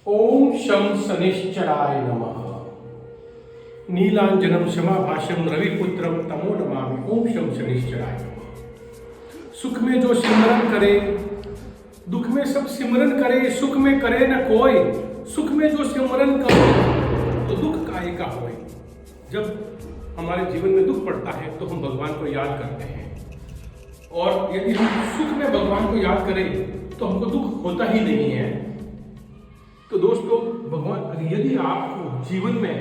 ओम शं शनिश्चराय नमः। नीलांजनम क्षमाभाष्यम रविपुत्रम तमो नमामि। ओम शं शनिश्चराय नमः। सुख में जो सिमरन करे, दुख में सब सिमरन करे, सुख में करे न कोई। सुख में जो सिमरन करे तो दुख काहे का होए। जब हमारे जीवन में दुख पड़ता है तो हम भगवान को याद करते हैं, और यदि हम सुख में भगवान को याद करें तो हमको दुख होता ही नहीं है। तो दोस्तों, भगवान, यदि आपको जीवन में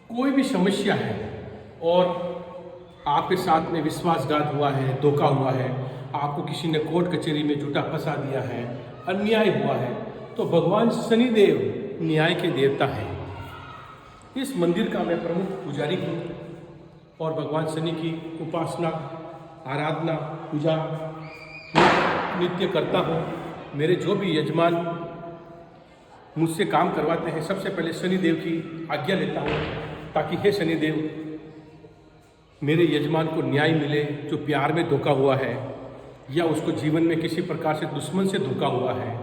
कोई भी समस्या है और आपके साथ में विश्वासघात हुआ है, धोखा हुआ है, आपको किसी ने कोर्ट कचहरी में झूठा फंसा दिया है, अन्याय हुआ है, तो भगवान शनिदेव न्याय के देवता हैं। इस मंदिर का मैं प्रमुख पुजारी हूँ और भगवान शनि की उपासना, आराधना, पूजा नित्य करता हूँ। मेरे जो भी यजमान मुझसे काम करवाते हैं, सबसे पहले शनिदेव की आज्ञा लेता हूँ, ताकि हे शनिदेव, मेरे यजमान को न्याय मिले। जो प्यार में धोखा हुआ है या उसको जीवन में किसी प्रकार से दुश्मन से धोखा हुआ है,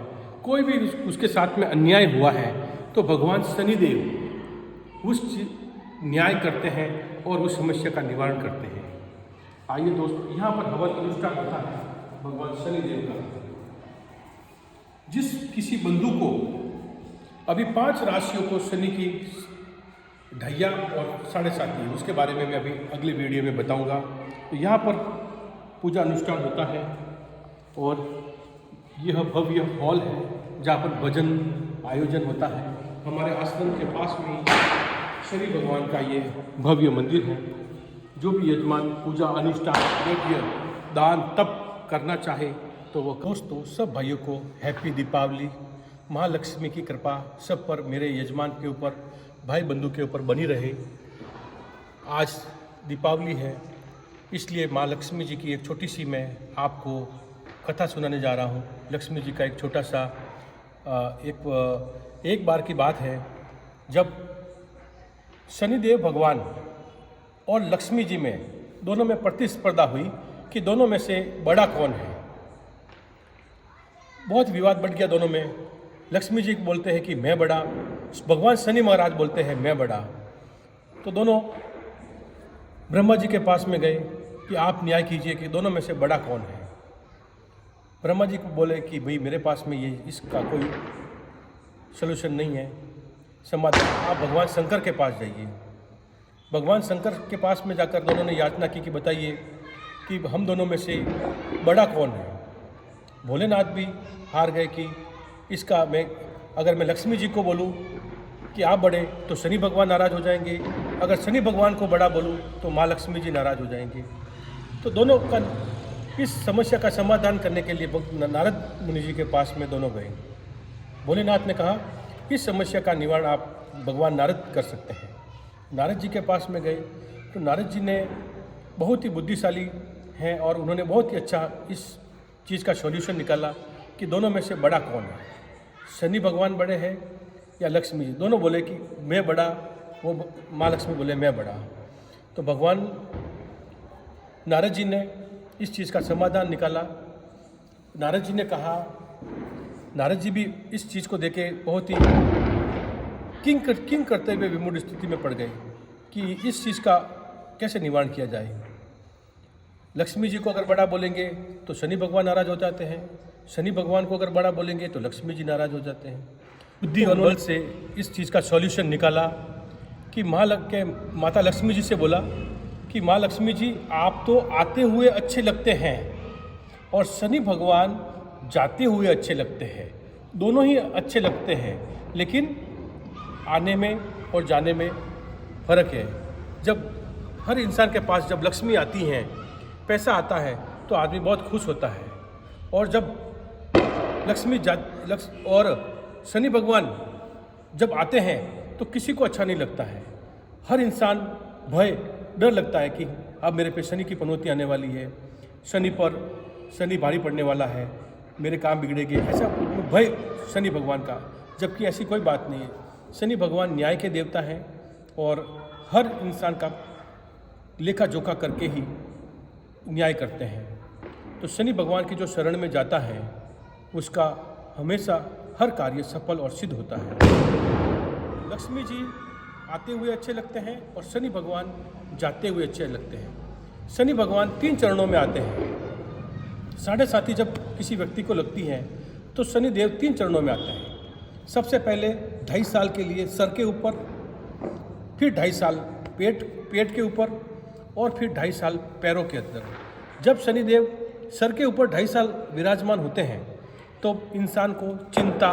कोई भी उसके साथ में अन्याय हुआ है, तो भगवान शनिदेव उस न्याय करते हैं और उस समस्या का निवारण करते हैं। आइए दोस्तों, यहाँ पर हवन अनुष्ठान होता है भगवान शनिदेव का। जिस किसी बंधु को अभी 5 राशियों को शनि की ढैया और 7.5, उसके बारे में मैं अभी अगले वीडियो में बताऊंगा। तो यहाँ पर पूजा अनुष्ठान होता है और यह भव्य हॉल है जहाँ पर भजन आयोजन होता है। हमारे आश्रम के पास में शनि भगवान का ये भव्य मंदिर है। जो भी यजमान पूजा अनुष्ठान, यज्ञ, दान, तप करना चाहे तो वो। दोस्तों, सब भाइयों को हैप्पी दीपावली। महालक्ष्मी की कृपा सब पर, मेरे यजमान के ऊपर, भाई बंधु के ऊपर बनी रहे। आज दीपावली है, इसलिए माँ लक्ष्मी जी की एक छोटी सी मैं आपको कथा सुनाने जा रहा हूँ। लक्ष्मी जी का एक छोटा सा एक बार की बात है, जब शनिदेव भगवान और लक्ष्मी जी में दोनों में प्रतिस्पर्धा हुई कि दोनों में से बड़ा कौन है। बहुत विवाद बढ़ गया दोनों में। लक्ष्मी जी बोलते हैं कि मैं बड़ा, भगवान शनि महाराज बोलते हैं मैं बड़ा। तो दोनों ब्रह्मा जी के पास में गए कि आप न्याय कीजिए कि दोनों में से बड़ा कौन है। ब्रह्मा जी को बोले कि भाई, मेरे पास में ये इसका कोई सलूशन नहीं है, समाधान। आप भगवान शंकर के पास जाइए। भगवान शंकर के पास में जाकर दोनों ने याचना की कि बताइए कि हम दोनों में से बड़ा कौन है। भोलेनाथ भी हार गए कि इसका अगर मैं लक्ष्मी जी को बोलूं कि आप बड़े तो शनि भगवान नाराज़ हो जाएंगे, अगर शनि भगवान को बड़ा बोलूं तो माँ लक्ष्मी जी नाराज़ हो जाएंगे। तो दोनों का इस समस्या का समाधान करने के लिए नारद मुनि जी के पास में दोनों गए। भोलेनाथ ने कहा इस समस्या का निवारण आप भगवान नारद कर सकते हैं। नारद जी के पास में गए तो नारद जी ने बहुत ही बुद्धिशाली हैं और उन्होंने बहुत ही अच्छा इस चीज़ का सॉल्यूशन निकाला कि दोनों में से बड़ा कौन है, शनि भगवान बड़े हैं या लक्ष्मी जी। दोनों बोले कि मैं बड़ा, वो माँ लक्ष्मी बोले मैं बड़ा। तो भगवान नारद जी ने इस चीज़ का समाधान निकाला। नारद जी ने कहा, नारद जी भी इस चीज़ को देखे बहुत ही किंग करते हुए विमूढ़ स्थिति में पड़ गए कि इस चीज़ का कैसे निवारण किया जाए। लक्ष्मी जी को अगर बड़ा बोलेंगे तो शनि भगवान नाराज हो जाते हैं, शनि भगवान को अगर बड़ा बोलेंगे तो लक्ष्मी जी नाराज हो जाते हैं। बुद्धि और बल से इस चीज़ का सॉल्यूशन निकाला कि माता लक्ष्मी जी से बोला कि माँ लक्ष्मी जी, आप तो आते हुए अच्छे लगते हैं और शनि भगवान जाते हुए अच्छे लगते हैं। दोनों ही अच्छे लगते हैं, लेकिन आने में और जाने में फ़र्क है। जब हर इंसान के पास जब लक्ष्मी आती हैं, पैसा आता है, तो आदमी बहुत खुश होता है, और जब और शनि भगवान जब आते हैं तो किसी को अच्छा नहीं लगता है। हर इंसान डर लगता है कि अब मेरे पे शनि की पनौती आने वाली है, शनि भारी पड़ने वाला है, मेरे काम बिगड़ेंगे, ऐसा भय शनि भगवान का। जबकि ऐसी कोई बात नहीं है। शनि भगवान न्याय के देवता हैं और हर इंसान का लेखा जोखा करके ही न्याय करते हैं। तो शनि भगवान की जो शरण में जाता है उसका हमेशा हर कार्य सफल और सिद्ध होता है। लक्ष्मी जी आते हुए अच्छे लगते हैं और शनि भगवान जाते हुए अच्छे लगते हैं। शनि भगवान 3 चरणों में आते हैं। 7.5 जब किसी व्यक्ति को लगती है तो शनि देव 3 चरणों में आते हैं। सबसे पहले 2.5 साल के लिए सर के ऊपर, फिर 2.5 साल पेट के ऊपर और फिर 2.5 साल पैरों के अंदर। जब शनिदेव सर के ऊपर 2.5 साल विराजमान होते हैं तो इंसान को चिंता,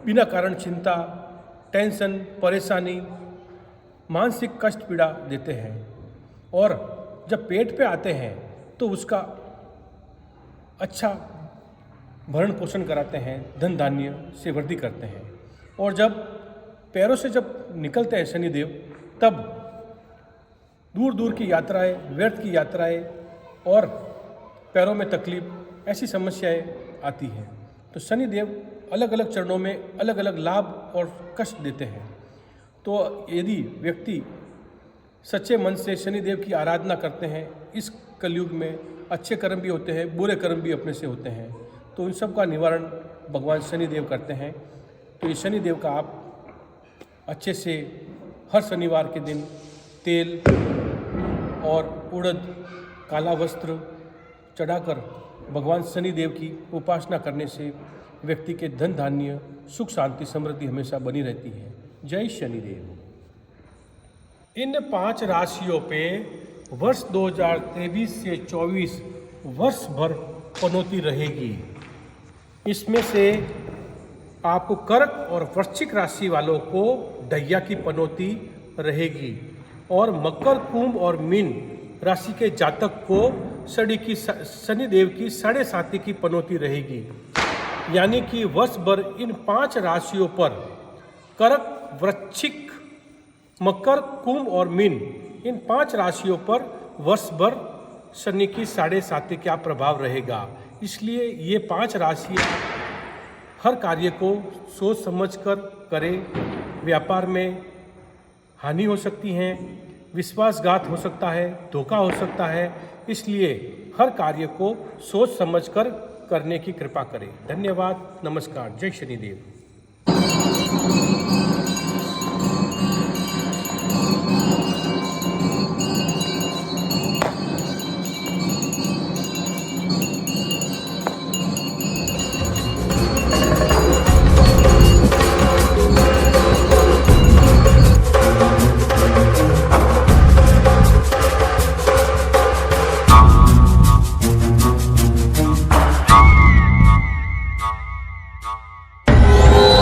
बिना कारण चिंता, टेंशन, परेशानी, मानसिक कष्ट पीड़ा देते हैं। और जब पेट पे आते हैं तो उसका अच्छा भरण पोषण कराते हैं, धन धान्य से वृद्धि करते हैं। और जब पैरों से जब निकलते हैं शनिदेव, तब दूर दूर की यात्राएं, व्यर्थ की यात्राएं और पैरों में तकलीफ, ऐसी समस्याएं आती हैं। तो शनिदेव अलग अलग चरणों में अलग अलग लाभ और कष्ट देते हैं। तो यदि व्यक्ति सच्चे मन से शनिदेव की आराधना करते हैं, इस कलयुग में अच्छे कर्म भी होते हैं, बुरे कर्म भी अपने से होते हैं, तो उन सब का निवारण भगवान शनिदेव करते हैं। तो ये शनिदेव का आप अच्छे से हर शनिवार के दिन तेल और उड़द, काला वस्त्र चढ़ाकर भगवान शनिदेव की उपासना करने से व्यक्ति के धन धान्य, सुख शांति, समृद्धि हमेशा बनी रहती है। जय शनिदेव। इन 5 राशियों पे वर्ष 2023 से 24 वर्ष भर पनौती रहेगी। इसमें से आपको कर्क और वृश्चिक राशि वालों को ढैया की पनौती रहेगी और मकर, कुंभ और मीन राशि के जातक को शनिदेव की 7.5 की पनौती रहेगी। यानी कि वर्ष भर इन 5 राशियों पर कर्क, वृश्चिक, मकर, कुंभ और मीन, इन 5 राशियों पर वर्ष भर शनि की 7.5 का प्रभाव रहेगा। इसलिए ये 5 राशियाँ हर कार्य को सोच समझ कर करें। व्यापार में हानि हो सकती है, विश्वासघात हो सकता है, धोखा हो सकता है, इसलिए हर कार्य को सोच समझ कर करने की कृपा करें। धन्यवाद, नमस्कार, जय शनिदेव।